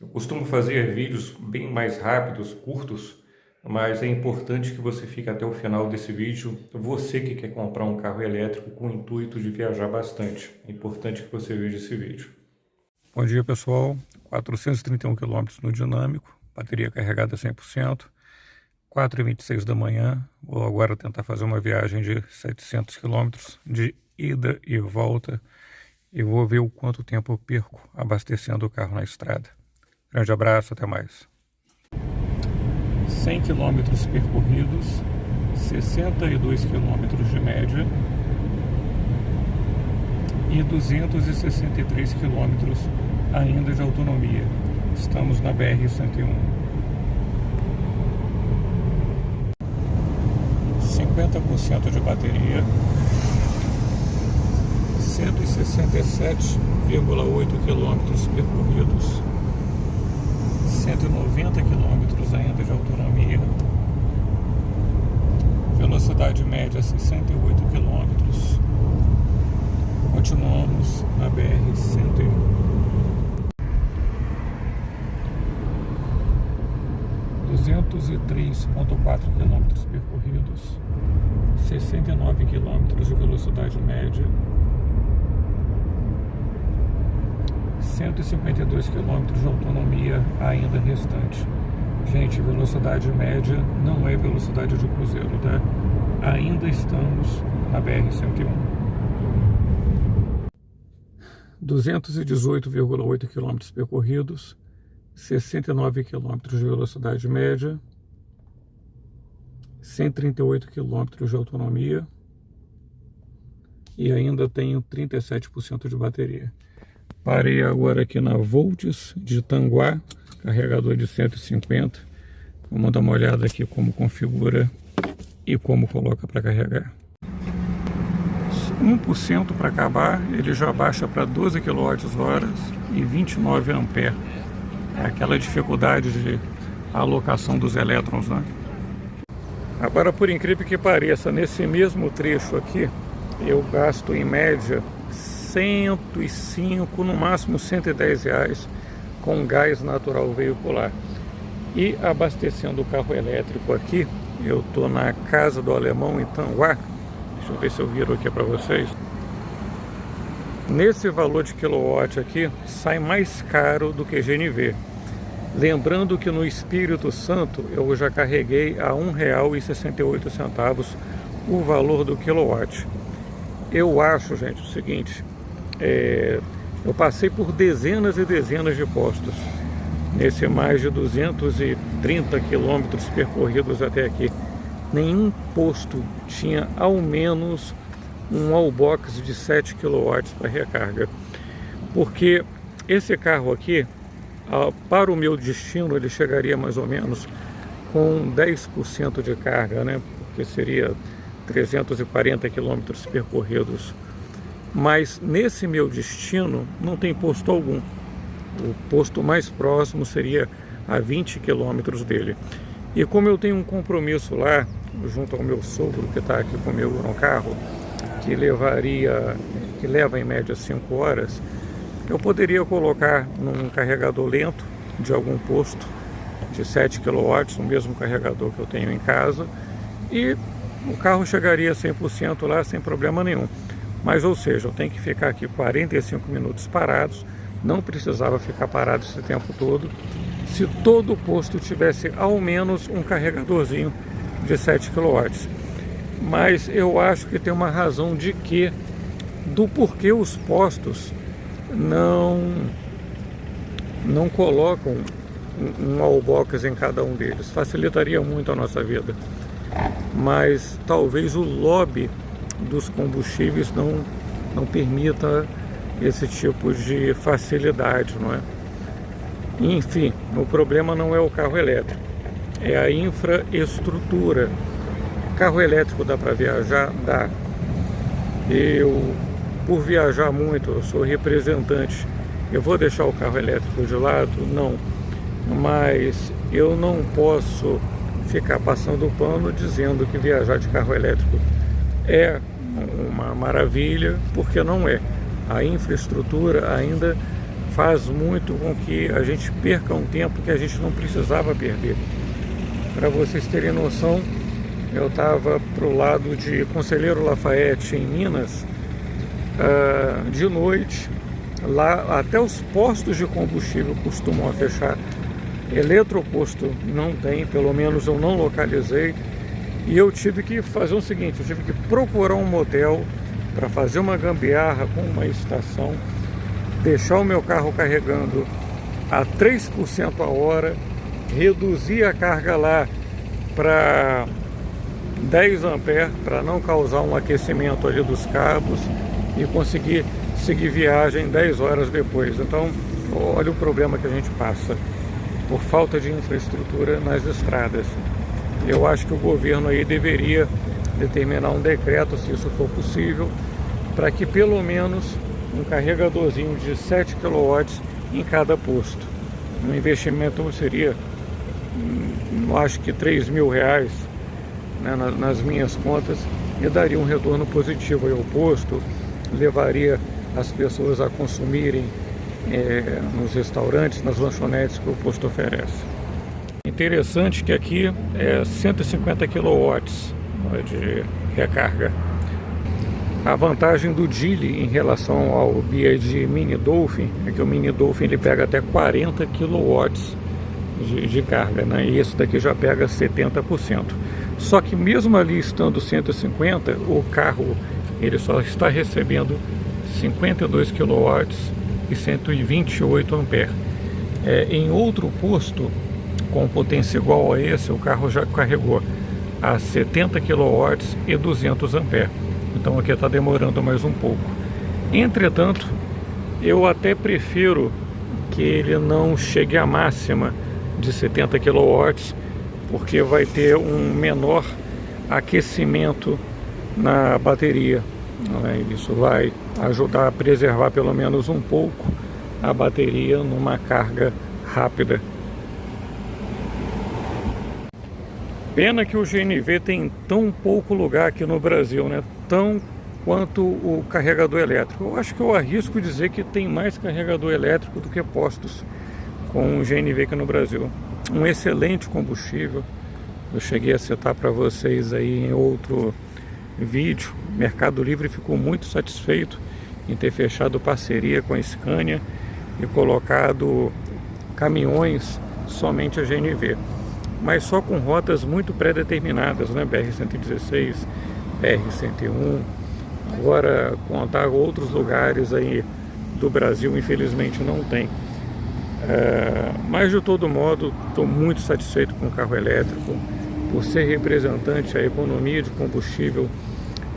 Eu costumo fazer vídeos bem mais rápidos, curtos, mas é importante que você fique até o final desse vídeo. Você que quer comprar um carro elétrico com o intuito de viajar bastante, é importante que você veja esse vídeo. Bom dia, pessoal. 431 km no dinâmico, bateria carregada 100%, 4h26 da manhã. Vou agora tentar fazer uma viagem de 700 km de ida e volta e vou ver o quanto tempo eu perco abastecendo o carro na estrada. Grande abraço, até mais. 100 km percorridos, 62 km de média e 263 km ainda de autonomia. Estamos na BR-101. 50% de bateria, 167,8 km percorridos, 190 km ainda de autonomia, velocidade média 68 km. Continuamos na BR-101. 203,4 km percorridos, 69 km de velocidade média, 152 km de autonomia ainda restante. Gente, velocidade média não é velocidade de cruzeiro, tá? Ainda estamos na BR-101. 218,8 km percorridos, 69 km de velocidade média, 138 km de autonomia e ainda tenho 37% de bateria. Parei agora aqui na Volts de Tanguá, carregador de 150. Vamos dar uma olhada aqui como configura e como coloca para carregar. 1% para acabar, ele já baixa para 12 kWh e 29 A. É aquela dificuldade de alocação dos elétrons, né? Agora, por incrível que pareça, nesse mesmo trecho aqui, eu gasto em média 105, no máximo 110 reais com gás natural veicular. E abastecendo o carro elétrico aqui, eu estou na Casa do Alemão em Tanguá. Deixa eu ver se eu viro aqui para vocês. Nesse valor de quilowatt aqui, sai mais caro do que GNV. Lembrando que no Espírito Santo eu já carreguei a R$ 1,68 o valor do quilowatt. Eu acho, gente, o seguinte, eu passei por dezenas e dezenas de postos nesse mais de 230 quilômetros percorridos até aqui. Nenhum posto tinha ao menos um wallbox de 7 kW para recarga, porque esse carro aqui, para o meu destino, ele chegaria mais ou menos com 10% de carga, né? Porque seria 340 quilômetros percorridos. Mas nesse meu destino não tem posto algum. O posto mais próximo seria a 20 quilômetros dele. E como eu tenho um compromisso lá, junto ao meu sogro que está aqui comigo no carro, que leva em média 5 horas, eu poderia colocar num carregador lento de algum posto de 7 kW, o mesmo carregador que eu tenho em casa, e o carro chegaria a 100% lá sem problema nenhum. Mas, ou seja, eu tenho que ficar aqui 45 minutos parados, não precisava ficar parado esse tempo todo, se todo o posto tivesse ao menos um carregadorzinho de 7 kW. Mas eu acho que tem uma razão do porquê os postos não colocam um wallbox em cada um deles. Facilitaria muito a nossa vida. Mas talvez o lobby dos combustíveis não permita esse tipo de facilidade, não é? Enfim, o problema não é o carro elétrico, é a infraestrutura. Carro elétrico dá para viajar? Dá. Por viajar muito, eu sou representante, eu vou deixar o carro elétrico de lado? Não. Mas eu não posso ficar passando o pano dizendo que viajar de carro elétrico é uma maravilha, porque não é. A infraestrutura ainda faz muito com que a gente perca um tempo que a gente não precisava perder. Para vocês terem noção, eu estava para o lado de Conselheiro Lafayette, em Minas, de noite. Lá até os postos de combustível costumam fechar. Eletroposto não tem, pelo menos eu não localizei. E eu tive que fazer o seguinte, eu tive que procurar um motel para fazer uma gambiarra com uma estação, deixar o meu carro carregando a 3% a hora, reduzir a carga lá para 10 amperes para não causar um aquecimento ali dos cabos e conseguir seguir viagem 10 horas depois. Então, olha o problema que a gente passa por falta de infraestrutura nas estradas. Eu acho que o governo aí deveria determinar um decreto, se isso for possível, para que pelo menos um carregadorzinho de 7 kW em cada posto. O investimento seria, eu acho que R$3.000, né, nas minhas contas, e daria um retorno positivo aí ao posto, levaria as pessoas a consumirem nos restaurantes, nas lanchonetes que o posto oferece. Interessante que aqui é 150 kW de recarga. A vantagem do Geely em relação ao BYD Mini Dolphin é que o Mini Dolphin ele pega até 40 kW de carga, né? E esse daqui já pega 70%. Só que mesmo ali estando 150, o carro ele só está recebendo 52 kW e 128 amperes. Em outro posto com potência igual a esse, o carro já carregou a 70 kW e 200 amperes. Então aqui está demorando mais um pouco. Entretanto, eu até prefiro que ele não chegue à máxima de 70 kW, porque vai ter um menor aquecimento na bateria. Isso vai ajudar a preservar pelo menos um pouco a bateria numa carga rápida. Pena que o GNV tem tão pouco lugar aqui no Brasil, né? Tão quanto o carregador elétrico. Eu acho que eu arrisco dizer que tem mais carregador elétrico do que postos com o GNV aqui no Brasil. Um excelente combustível. Eu cheguei a citar para vocês aí em outro vídeo. Mercado Livre ficou muito satisfeito em ter fechado parceria com a Scania e colocado caminhões somente a GNV, mas só com rotas muito pré-determinadas, né? BR-116, BR-101. Agora, contar outros lugares aí do Brasil, infelizmente não tem. Mas de todo modo, estou muito satisfeito com o carro elétrico. Por ser representante, a economia de combustível,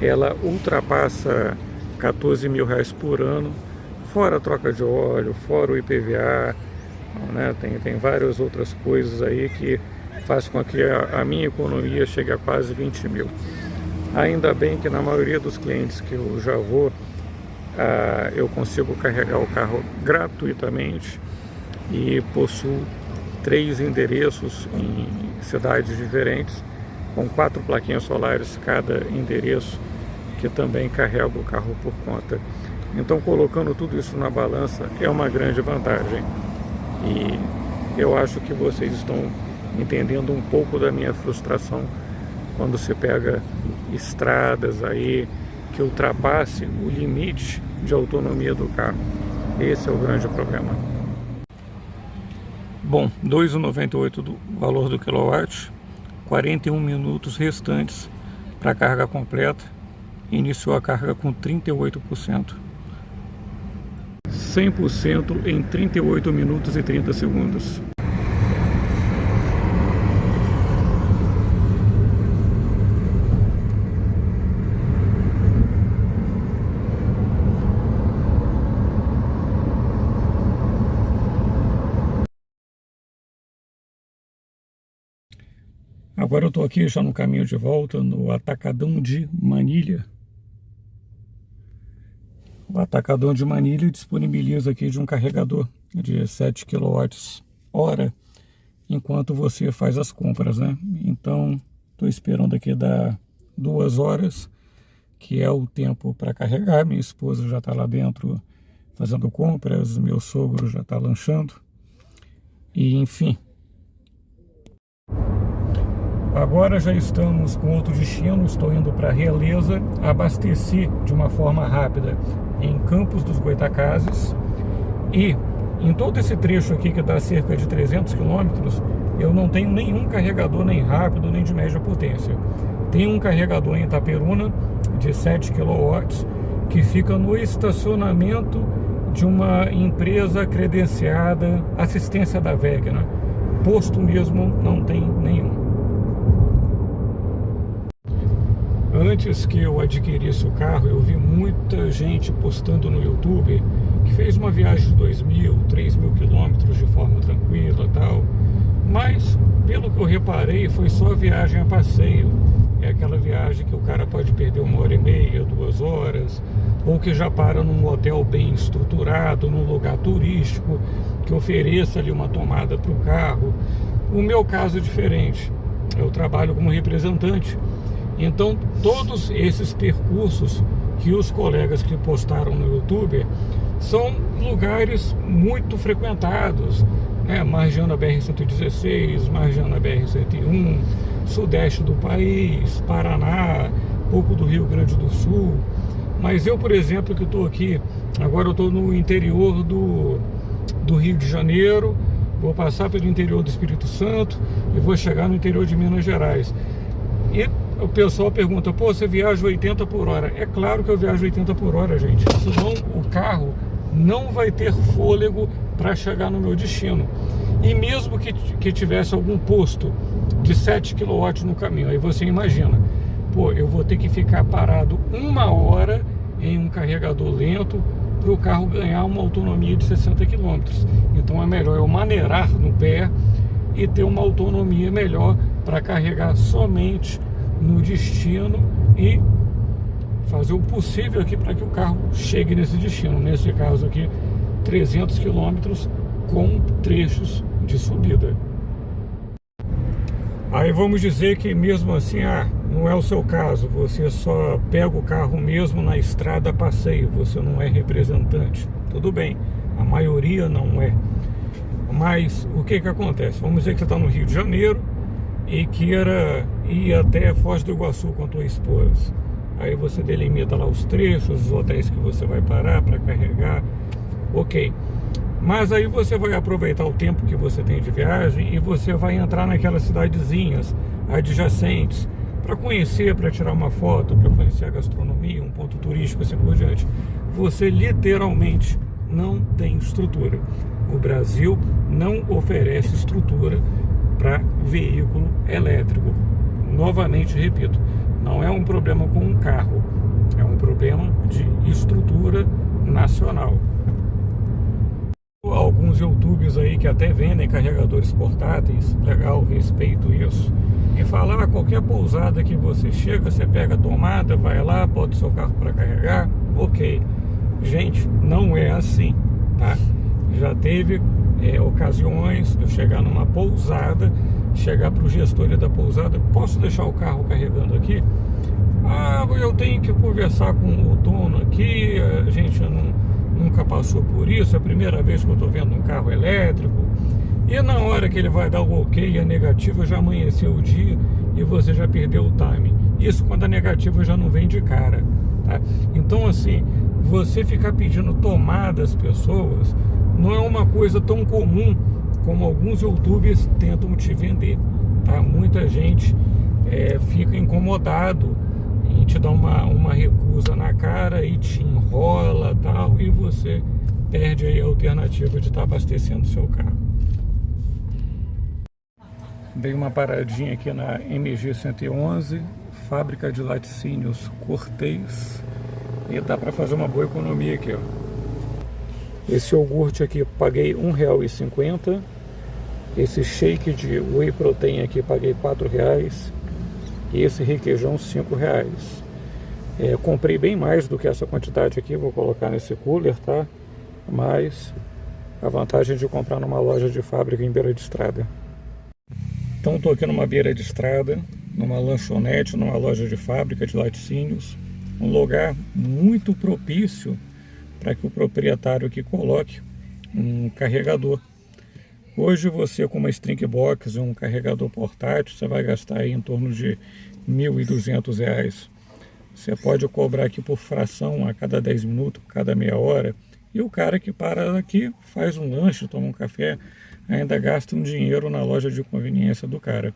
ela ultrapassa R$14.000 por ano, fora a troca de óleo, fora o IPVA, né? Tem várias outras coisas aí que faz com que a minha economia chegue a quase 20 mil. Ainda bem que na maioria dos clientes que eu já vou, eu consigo carregar o carro gratuitamente e possuo 3 endereços em cidades diferentes, com 4 plaquinhas solares cada endereço, que também carrega o carro por conta. Então, colocando tudo isso na balança, é uma grande vantagem. E eu acho que vocês estão entendendo um pouco da minha frustração quando se pega estradas aí que ultrapasse o limite de autonomia do carro. Esse é o grande problema. Bom, R$ 2,98 do valor do quilowatt, 41 minutos restantes para a carga completa. Iniciou a carga com 38%. 100% em 38 minutos e 30 segundos. Agora eu estou aqui já no caminho de volta no Atacadão de Manilha. O Atacadão de Manilha disponibiliza aqui de um carregador de 7 kWh enquanto você faz as compras, né? Então, estou esperando aqui dar 2 horas, que é o tempo para carregar. Minha esposa já está lá dentro fazendo compras, meu sogro já está lanchando. E enfim. Agora já estamos com outro destino, estou indo para Realeza, abasteci de uma forma rápida em Campos dos Goytacazes. E em todo esse trecho aqui, que dá cerca de 300 quilômetros, eu não tenho nenhum carregador nem rápido, nem de média potência. Tem um carregador em Itaperuna de 7 kW, que fica no estacionamento de uma empresa credenciada, assistência da Vegna. Posto mesmo não tem nenhum. Antes que eu adquirisse o carro, eu vi muita gente postando no YouTube que fez uma viagem de 2.000, 3.000 quilômetros de forma tranquila e tal. Mas, pelo que eu reparei, foi só viagem a passeio. É aquela viagem que o cara pode perder 1h30, 2 horas, ou que já para num hotel bem estruturado, num lugar turístico, que ofereça ali uma tomada para o carro. O meu caso é diferente. Eu trabalho como representante. Então, todos esses percursos que os colegas que postaram no YouTube são lugares muito frequentados, né? Margeando a BR-116, margeando a BR-101, sudeste do país, Paraná, pouco do Rio Grande do Sul. Mas eu, por exemplo, que estou aqui, agora eu estou no interior do Rio de Janeiro, vou passar pelo interior do Espírito Santo e vou chegar no interior de Minas Gerais. E o pessoal pergunta, pô, você viaja 80 por hora? É claro que eu viajo 80 por hora, gente. Senão o carro não vai ter fôlego para chegar no meu destino. E mesmo que tivesse algum posto de 7 kW no caminho, aí você imagina, pô, eu vou ter que ficar parado 1 hora em um carregador lento para o carro ganhar uma autonomia de 60 km. Então é melhor eu maneirar no pé e ter uma autonomia melhor para carregar somente no destino e fazer o possível aqui para que o carro chegue nesse destino. Nesse caso aqui, 300 km com trechos de subida. Aí vamos dizer que mesmo assim, não é o seu caso, você só pega o carro mesmo na estrada a passeio, você não é representante. Tudo bem, a maioria não é. Mas o que acontece? Vamos dizer que você está no Rio de Janeiro e queira ir até Foz do Iguaçu com a tua esposa. Aí você delimita lá os trechos, os hotéis que você vai parar para carregar, ok. Mas aí você vai aproveitar o tempo que você tem de viagem e você vai entrar naquelas cidadezinhas adjacentes para conhecer, para tirar uma foto, para conhecer a gastronomia, um ponto turístico, assim por diante. Você literalmente não tem estrutura. O Brasil não oferece estrutura para veículo elétrico. Novamente repito, não é um problema com um carro, é um problema de estrutura nacional. Alguns YouTubers aí que até vendem carregadores portáteis, legal, respeito isso. E falar, qualquer pousada que você chega, você pega a tomada, vai lá, bota o seu carro para carregar, ok. Gente, não é assim, tá? Já teve ocasiões de eu chegar numa pousada, chegar para o gestor da pousada, posso deixar o carro carregando aqui? Eu tenho que conversar com o dono aqui, a gente nunca passou por isso, é a primeira vez que eu estou vendo um carro elétrico. E na hora que ele vai dar o ok e a negativa, já amanheceu o dia e você já perdeu o timing. Isso quando a negativa já não vem de cara, tá? Então assim, você ficar pedindo tomada às pessoas não é uma coisa tão comum como alguns YouTubers tentam te vender, tá? Muita gente fica incomodado em te dar uma recusa na cara e te enrola tal, e você perde aí a alternativa de estar abastecendo o seu carro. Dei uma paradinha aqui na MG 111, fábrica de laticínios Cortez, e dá para fazer uma boa economia aqui, ó. Esse iogurte aqui paguei R$1,50, esse shake de whey protein aqui paguei R$4, e esse requeijão R$5. Comprei bem mais do que essa quantidade aqui, vou colocar nesse cooler, tá? Mas a vantagem de comprar numa loja de fábrica em beira de estrada. Então estou aqui numa beira de estrada, numa lanchonete, numa loja de fábrica de laticínios, um lugar muito propício para que o proprietário aqui coloque um carregador. Hoje você com uma string box e um carregador portátil, você vai gastar aí em torno de R$ 1.200. Você pode cobrar aqui por fração a cada 10 minutos, cada meia hora. E o cara que para aqui, faz um lanche, toma um café, ainda gasta um dinheiro na loja de conveniência do cara.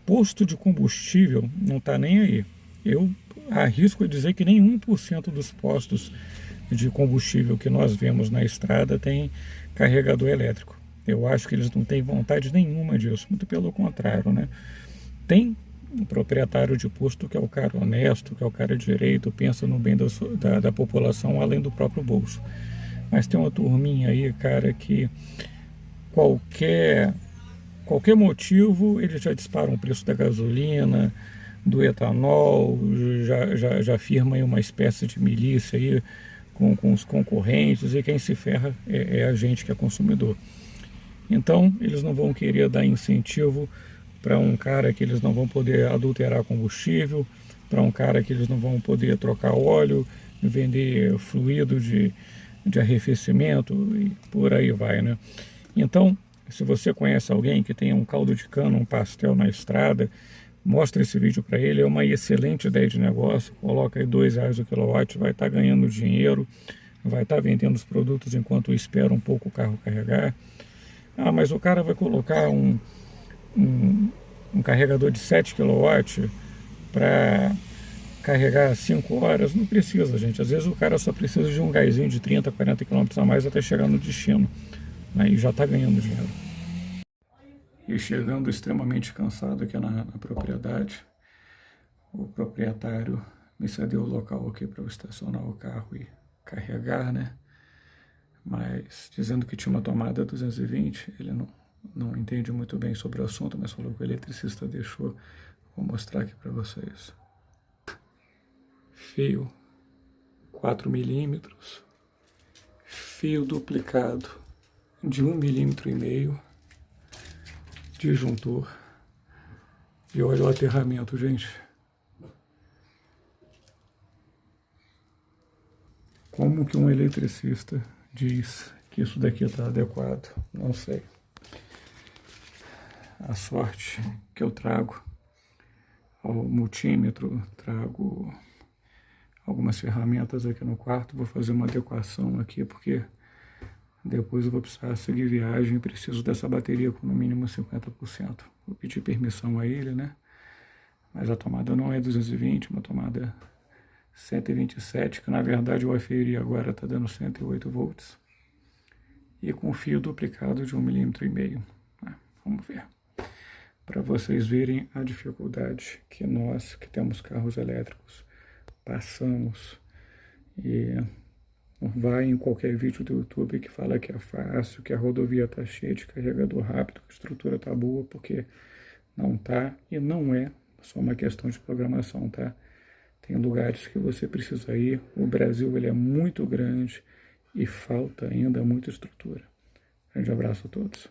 Posto de combustível não está nem aí. Eu arrisco a dizer que nem 1% dos postos de combustível que nós vemos na estrada tem carregador elétrico. Eu acho que eles não têm vontade nenhuma disso, muito pelo contrário, né? Tem um proprietário de posto que é o cara honesto, que é o cara direito, pensa no bem da população além do próprio bolso. Mas tem uma turminha aí, cara, que qualquer motivo eles já disparam o preço da gasolina, do etanol, já firma aí uma espécie de milícia aí com os concorrentes, e quem se ferra é a gente que é consumidor. Então eles não vão querer dar incentivo para um cara que eles não vão poder adulterar combustível, para um cara que eles não vão poder trocar óleo, vender fluido de arrefecimento e por aí vai, né? Então, se você conhece alguém que tenha um caldo de cana, um pastel na estrada, mostra esse vídeo para ele, é uma excelente ideia de negócio, coloca aí R$ 2 o quilowatt, vai estar ganhando dinheiro, vai estar vendendo os produtos enquanto espera um pouco o carro carregar. Ah, mas o cara vai colocar um carregador de 7 kW para carregar 5 horas, não precisa, gente. Às vezes o cara só precisa de um gásinho de 30, 40 km a mais até chegar no destino, né? E já está ganhando dinheiro. E chegando extremamente cansado aqui na propriedade, o proprietário me cedeu o local aqui para eu estacionar o carro e carregar, né? Mas dizendo que tinha uma tomada 220, ele não entende muito bem sobre o assunto, mas falou que o eletricista deixou. Vou mostrar aqui para vocês. Fio 4 milímetros, fio duplicado de 1,5 milímetro, disjuntor, e olha o aterramento, gente. Como que um eletricista diz que isso daqui está adequado? Não sei. A sorte que eu trago ao multímetro, trago algumas ferramentas aqui no quarto, vou fazer uma adequação aqui, porque depois eu vou precisar seguir viagem e preciso dessa bateria com no mínimo 50%. Vou pedir permissão a ele, né? Mas a tomada não é 220, uma tomada 127, que na verdade o aferi agora está dando 108 volts. E com fio duplicado de 1,5 milímetro. Vamos ver. Para vocês verem a dificuldade que nós, que temos carros elétricos, passamos. E vai em qualquer vídeo do YouTube que fala que é fácil, que a rodovia está cheia de carregador rápido, que a estrutura está boa, porque não está, e não é só uma questão de programação, tá? Tem lugares que você precisa ir, o Brasil ele é muito grande e falta ainda muita estrutura. Grande abraço a todos.